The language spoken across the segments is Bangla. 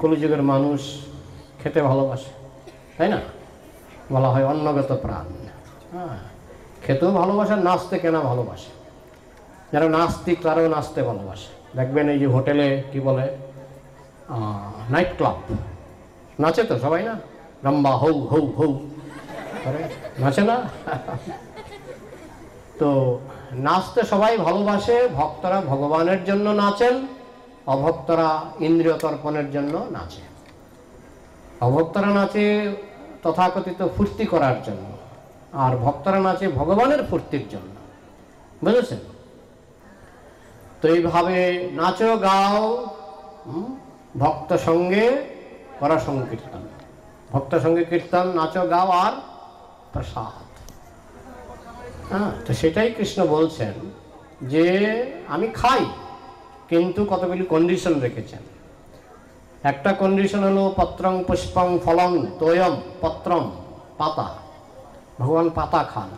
কলিযুগের মানুষ খেতে ভালোবাসে, তাই না? বলা হয় অন্নগত প্রাণ। হ্যাঁ, খেতেও ভালোবাসে, নাচতে কেনা ভালোবাসে। যারা নাস্তিক তারাও নাচতে ভালোবাসে। দেখবেন এই যে হোটেলে কি বলে নাইট ক্লাব, নাচে তো সবাই না, রম্বা হৌ হৌ হৌ করে নাচে না? তো নাচতে সবাই ভালোবাসে। ভক্তরা ভগবানের জন্য নাচেন, অভক্তরা ইন্দ্রিয় তর্পণের জন্য নাচে। অভক্তরা নাচে তথাকথিত ফুর্তি করার জন্য, আর ভক্তরা নাচে ভগবানের ফুর্তির জন্য। বুঝেছেন? তো এইভাবে নাচো গাও ভক্ত সঙ্গে করা সংকীর্তন, ভক্ত সঙ্গে কীর্তন, নাচো গাও আর প্রসাদ। হ্যাঁ, তো সেটাই কৃষ্ণ বলছেন যে আমি খাই, কিন্তু কতগুলি কন্ডিশন রেখেছেন। একটা কন্ডিশন হলো পত্রং পুষ্পং ফলং তোয়ম পত্রম, পাতা। ভগবান পাতা খান,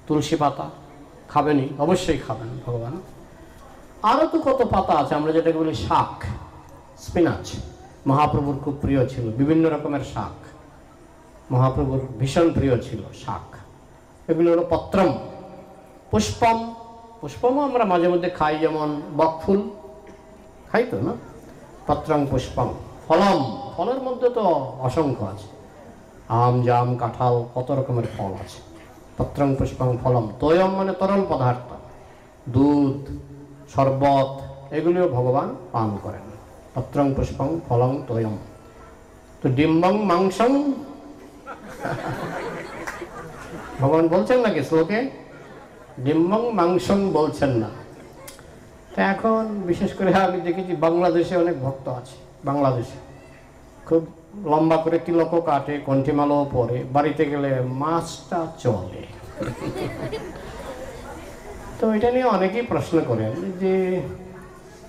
তুলসী পাতা খাবেনই, অবশ্যই খাবেন ভগবান। আরও তো কত পাতা আছে, আমরা যেটাকে বলি শাক, স্পিনাচ। মহাপ্রভুর খুব প্রিয় ছিল, বিভিন্ন রকমের শাক মহাপ্রভুর ভীষণ প্রিয় ছিল শাক। এগুলো হলো পত্রম। পুষ্পম, পুষ্পমও আমরা মাঝে মধ্যে খাই, যেমন বকফুল খাই তো না? পত্রং পুষ্পম। ফলম, ফলের মধ্যে তো অসংখ্য আছে, আম জাম কাঁঠাল কত রকমের ফল আছে। পত্রং পুষ্পং ফলম। তোয়ম মানে তরল পদার্থ, দুধ শরবত, এগুলিও ভগবান পান করেন। পত্রং পুষ্পং ফলং তোয়ম। তো ডিম্বং মাংসং ভগবান বলছেন নাকি শ্লোকে? ডিম্বং মাংসং বলছেন না। তা এখন বিশেষ করে আমি দেখেছি বাংলাদেশে অনেক ভক্ত আছে, বাংলাদেশে খুব লম্বা করে তিলকও কাটে, কণ্ঠিমালাও পরে, বাড়িতে গেলে মাছটা চলে। তো এটা নিয়ে অনেকেই প্রশ্ন করেন যে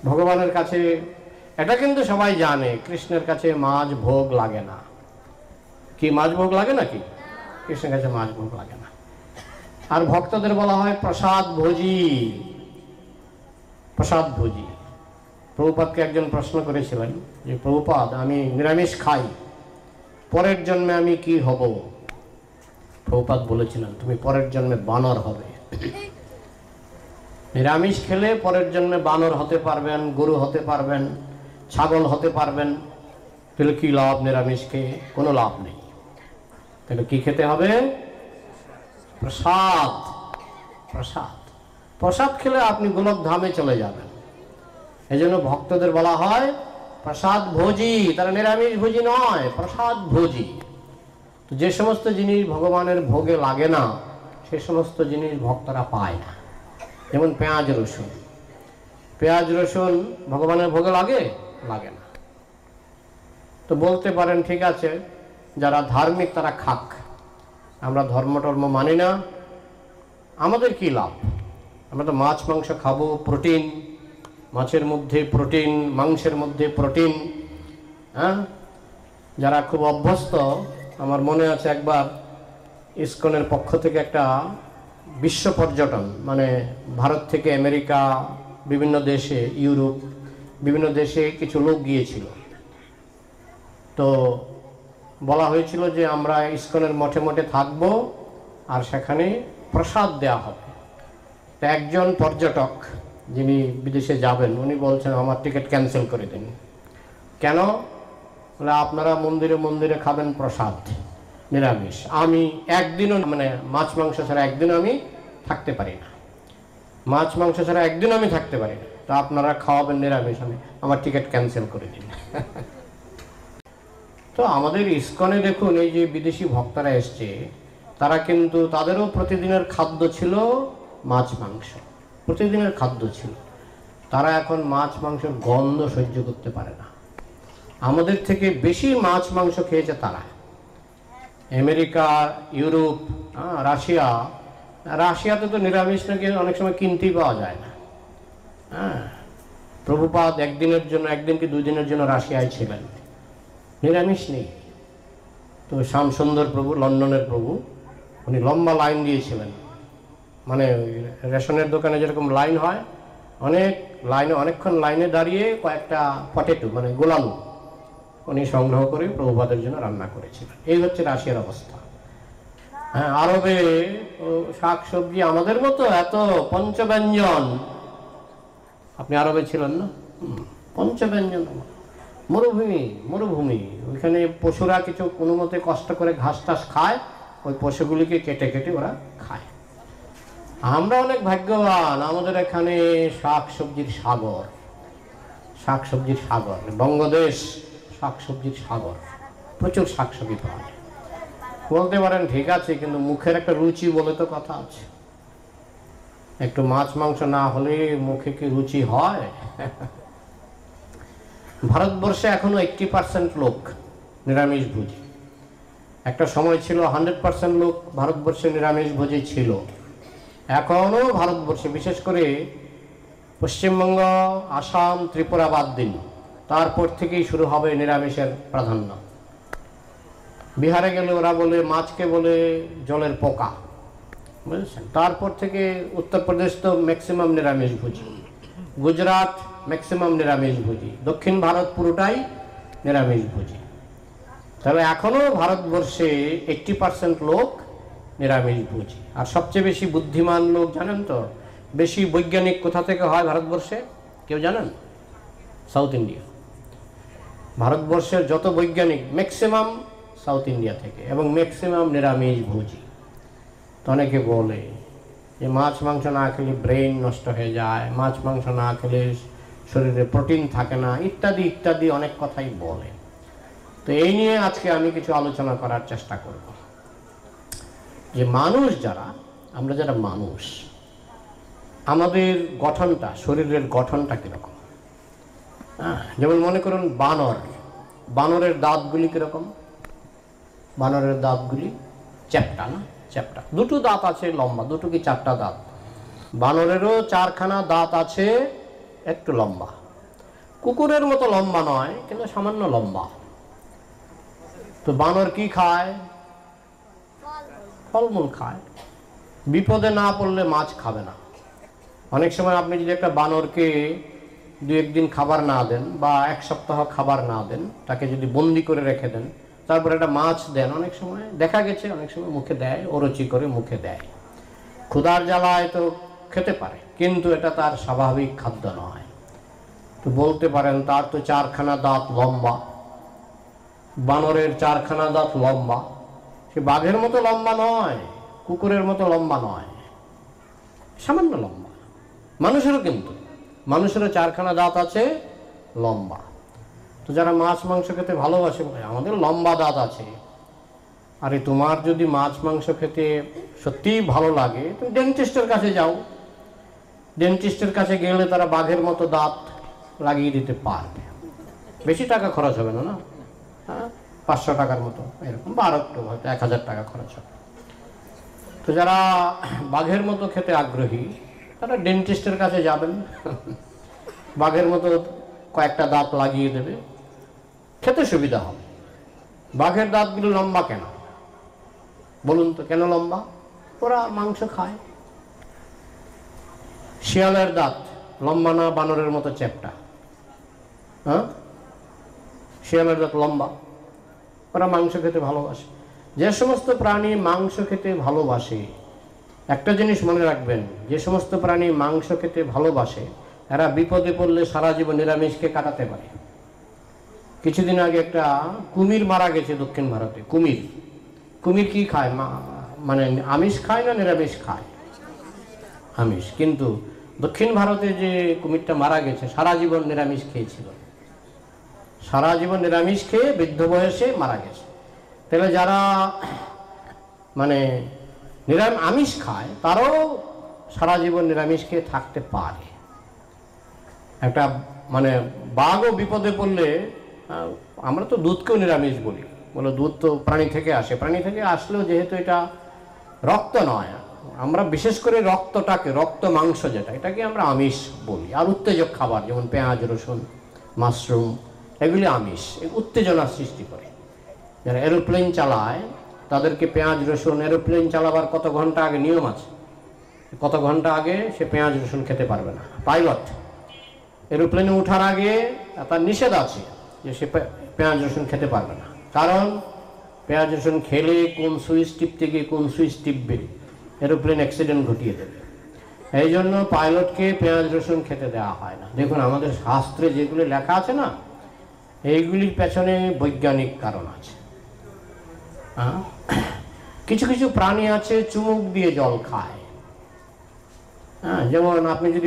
ভগবানের কাছে, এটা কিন্তু সবাই জানে কৃষ্ণের কাছে মাছ ভোগ লাগে না। কি মাছ ভোগ লাগে নাকি? কৃষ্ণের কাছে মাছ ভোগ লাগে না। আর ভক্তদের বলা হয় প্রসাদ ভোজি, প্রসাদ ভোজি। প্রভুপাদকে একজন প্রশ্ন করেছিলেন যে প্রভুপাদ, আমি নিরামিষ খাই, পরের জন্মে আমি কি হব? প্রভুপাদ বলেছিলেন তুমি পরের জন্মে বানর হবে। নিরামিষ খেলে পরের জন্মে বানর হতে পারবেন, গরু হতে পারবেন, ছাগল হতে পারবেন। তাহলে কি লাভ? নিরামিষ খেয়ে কোনো লাভ নেই। তাহলে কি খেতে হবে? প্রসাদ। প্রসাদ, প্রসাদ খেলে আপনি গোলক ধামে চলে যাবেন। এই জন্য ভক্তদের বলা হয় প্রসাদ ভোজি। তারা নিরামিষ ভোজি নয়, প্রসাদ ভোজি। তো যে সমস্ত জিনিস ভগবানের ভোগে লাগে না, সে সমস্ত জিনিস ভক্তরা পায় না। যেমন পেঁয়াজ রসুন, পেঁয়াজ রসুন ভগবানের ভোগে লাগে? লাগে না। তো বলতে পারেন ঠিক আছে, যারা ধার্মিক তারা খাক, আমরা ধর্ম টর্ম মানি না, আমাদের কি লাভ? আমরা তো মাছ মাংস খাবো, প্রোটিন, মাছের মধ্যে প্রোটিন, মাংসের মধ্যে প্রোটিন। হ্যাঁ, যারা খুব অভ্যস্ত, আমার মনে আছে একবার ইসকনের পক্ষ থেকে একটা বিশ্ব পর্যটন, মানে ভারত থেকে আমেরিকা, বিভিন্ন দেশে, ইউরোপ, বিভিন্ন দেশে কিছু লোক গিয়েছিল। তো বলা হয়েছিল যে আমরা ইসকনের মঠে মঠে থাকবো আর সেখানে প্রসাদ দেওয়া হবে। তো একজন পর্যটক যিনি বিদেশে যাবেন, উনি বলছেন আমার টিকিট ক্যান্সেল করে দিন। কেন? বলে আপনারা মন্দিরে মন্দিরে খাবেন প্রসাদ, নিরামিষ। আমি একদিনও, মানে মাছ মাংস ছাড়া একদিনও আমি থাকতে পারি না, মাছ মাংস ছাড়া একদিন আমি থাকতে পারি না। তো আপনারা খাওয়াবেন নিরামিষ, আমি আমার টিকিট ক্যান্সেল করে দিন। তো আমাদের ইসকনে দেখুন, এই যে বিদেশি ভক্তরা এসছে, তারা কিন্তু তাদেরও প্রতিদিনের খাদ্য ছিল মাছ মাংস, প্রতিদিনের খাদ্য ছিল। তারা এখন মাছ মাংসের গন্ধ সহ্য করতে পারে না। আমাদের থেকে বেশি মাছ মাংস খেয়েছে তারা। আমেরিকা, ইউরোপ, রাশিয়া, রাশিয়াতে তো নিরামিষ নাকি অনেক সময় কিনতেই পাওয়া যায় না। হ্যাঁ, প্রভুপাদ একদিনের জন্য, একদিন কি 2 দিনের জন্য রাশিয়ায় ছিলেন, নিরামিষ নেই। তো শ্যামসুন্দর প্রভু, লন্ডনের প্রভু, উনি লম্বা লাইন দিয়েছিলেন, মানে রেশনের দোকানে যেরকম লাইন হয়, অনেক লাইনে, অনেকক্ষণ লাইনে দাঁড়িয়ে কয়েকটা পটেটো, মানে গোলালু উনি সংগ্রহ করে প্রভুপাদের জন্য রান্না করেছিলেন। এই হচ্ছে রাশিয়ার অবস্থা। হ্যাঁ, আরবে শাক সবজি আমাদের মতো এত পঞ্চব্যঞ্জন। আপনি আরবে ছিলেন না? পঞ্চব্যঞ্জন, মরুভূমি মরুভূমি। ওইখানে পশুরা কিছু কোনো মতে কষ্ট করে ঘাস টাস খায়, ওই পশুগুলিকে কেটে কেটে ওরা খায়। আমরা অনেক ভাগ্যবান, আমাদের এখানে শাক সবজির সাগর, শাক সবজির সাগর। বঙ্গদেশ শাক সবজির সাগর, প্রচুর শাক সবজি পাওয়া যায়। বলতে পারেন ঠিক আছে, কিন্তু মুখের একটা রুচি বলে তো কথা আছে। একটু মাছ মাংস না হলে মুখে কি রুচি হয়? ভারতবর্ষে এখনো 80% লোক নিরামিষ ভোজী। একটা সময় ছিল 100% লোক ভারতবর্ষে নিরামিষ ভোজী ছিল। এখনো ভারতবর্ষে বিশেষ করে পশ্চিমবঙ্গ, আসাম, ত্রিপুরা বাদ দিন, তারপর থেকেই শুরু হবে নিরামিষের প্রাধান্য। বিহারে গেলে ওরা বলে মাছকে বলে জলের পোকা, বুঝেছেন? তারপর থেকে উত্তরপ্রদেশ তো ম্যাক্সিমাম নিরামিষ ভোজী, গুজরাট ম্যাক্সিমাম নিরামিষ ভোজী, দক্ষিণ ভারত পুরোটাই নিরামিষ ভোজী। তাহলে এখনো ভারতবর্ষে 80% লোক নিরামিষ ভোজী। আর সবচেয়ে বেশি বুদ্ধিমান লোক জানেন তো? বেশি বৈজ্ঞানিক কোথা থেকে হয় ভারতবর্ষে? কেউ জানেন? South India. ভারতবর্ষের যত বৈজ্ঞানিক ম্যাক্সিমাম সাউথ ইন্ডিয়া থেকে, এবং ম্যাক্সিমাম নিরামিষ ভোজী। তো অনেকে বলে যে মাছ মাংস না খেলে ব্রেন নষ্ট হয়ে যায়, মাছ মাংস না খেলে শরীরে প্রোটিন থাকে না, ইত্যাদি ইত্যাদি অনেক কথাই বলে। তো এই নিয়ে আজকে আমি কিছু আলোচনা করার চেষ্টা করব। যে মানুষ যারা, আমরা যারা মানুষ, আমাদের গঠনটা, শরীরের গঠনটা কীরকম? যেমন মনে করুন বানর, বানরের দাঁতগুলি কীরকম? বানরের দাঁতগুলি চ্যাপ্টা, না? চ্যাপ্টা। দুটো দাঁত আছে লম্বা, দুটো কি চারটা দাঁত? বানরেরও 4খানা দাঁত আছে, একটু লম্বা। কুকুরের মতো লম্বা নয়, কিন্তু সামান্য লম্বা। তো বানর কি খায়? ফলমূল খায়। বিপদে না পড়লে মাছ খাবে না। অনেক সময় আপনি যদি একটা বানরকে 2-1 দিন খাবার না দেন, বা 1 সপ্তাহ খাবার না দেন, তাকে যদি বন্দি করে রেখে দেন, তারপর একটা মাছ দেন, অনেক সময় দেখা গেছে অনেক সময় মুখে দেয়, অরুচি করে মুখে দেয়। ক্ষুধার জ্বালায় তো খেতে পারে, কিন্তু এটা তার স্বাভাবিক খাদ্য নয়। তো বলতে পারেন তার তো 4খানা দাঁত লম্বা, বানরের 4খানা দাঁত লম্বা। সে বাঘের মতো লম্বা নয়, কুকুরের মতো লম্বা নয়, সামান্য লম্বা। মানুষেরও কিন্তু, মানুষেরও 4খানা দাঁত আছে, লম্বা। তো যারা মাছ মাংস খেতে ভালোবাসে বলে আমাদের লম্বা দাঁত আছে। আরে তোমার যদি মাছ মাংস খেতে সত্যিই ভালো লাগে, তুমি ডেন্টিস্টের কাছে যাও। ডেন্টিস্টের কাছে গেলে তারা বাঘের মতো দাঁত লাগিয়ে দিতে পারবে। বেশি টাকা খরচ হবে না, না? হ্যাঁ, 500 টাকার মতো এরকম, বা আরো একটু হয়তো 1000 টাকা খরচ হবে। তো যারা বাঘের মতো খেতে আগ্রহী, তারা ডেন্টিস্টের কাছে যাবেন, বাঘের মতো কয়েকটা দাঁত লাগিয়ে দেবে, খেতে সুবিধা হবে। বাঘের দাঁতগুলো লম্বা কেন বলুন তো? কেন লম্বা? ওরা মাংস খায়। শিয়ালের দাঁত লম্বা না বানরের মতো চ্যাপ্টা? হ্যাঁ, শিয়ালের দাঁত লম্বা, ওরা মাংস খেতে ভালোবাসে। যে সমস্ত প্রাণী মাংস খেতে ভালোবাসে, একটা জিনিস মনে রাখবেন, যে সমস্ত প্রাণী মাংস খেতে ভালোবাসে এরা বিপদে পড়লে সারা জীবন নিরামিষকে কাটাতে পারে। কিছুদিন আগে একটা কুমির মারা গেছে দক্ষিণ ভারতে। কুমির, কুমির কি খায়? মানে আমিষ খায় না নিরামিষ খায়? আমিষ। কিন্তু দক্ষিণ ভারতে যে কুমিরটা মারা গেছে সারা জীবন নিরামিষ খেয়েছিল, সারা জীবন নিরামিষ খেয়ে বৃদ্ধ বয়সে মারা গেছে। তাহলে যারা মানে আমিষ খায় তারাও সারা জীবন নিরামিষ খেয়ে থাকতে পারে। একটা মানে বাঘও বিপদে পড়লে, আমরা তো দুধকেও নিরামিষ বলি, বলে দুধ তো প্রাণী থেকে আসে, প্রাণী থেকে আসলেও যেহেতু এটা রক্ত নয়, আমরা বিশেষ করে রক্তটাকে, রক্ত মাংস যেটা, এটাকে আমরা আমিষ বলি। আর উত্তেজক খাবার যেমন পেঁয়াজ, রসুন, মাশরুম, এগুলি আমিষ, উত্তেজনার সৃষ্টি করে। যারা এরোপ্লেন চালায় তাদেরকে পেঁয়াজ রসুন, এরোপ্লেন চালাবার কত ঘন্টা আগে নিয়ম আছে, কত ঘন্টা আগে সে পেঁয়াজ রসুন খেতে পারবে না। পাইলট এরোপ্লেনে ওঠার আগে তার নিষেধ আছে যে সে পেঁয়াজ রসুন খেতে পারবে না, কারণ পেঁয়াজ রসুন খেলে কোন সুইচ টিপতে গিয়ে কোন সুইচ টিপবে, এরোপ্লেন অ্যাক্সিডেন্ট ঘটিয়ে দেবে। এই জন্য পাইলটকে পেঁয়াজ রসুন খেতে দেওয়া হয় না। দেখুন আমাদের শাস্ত্রে যেগুলি লেখা আছে না, এইগুলির পেছনে বৈজ্ঞানিক কারণ আছে। কিছু কিছু প্রাণী আছে চুমুক দিয়ে জল খায়, যেমন আপনি যদি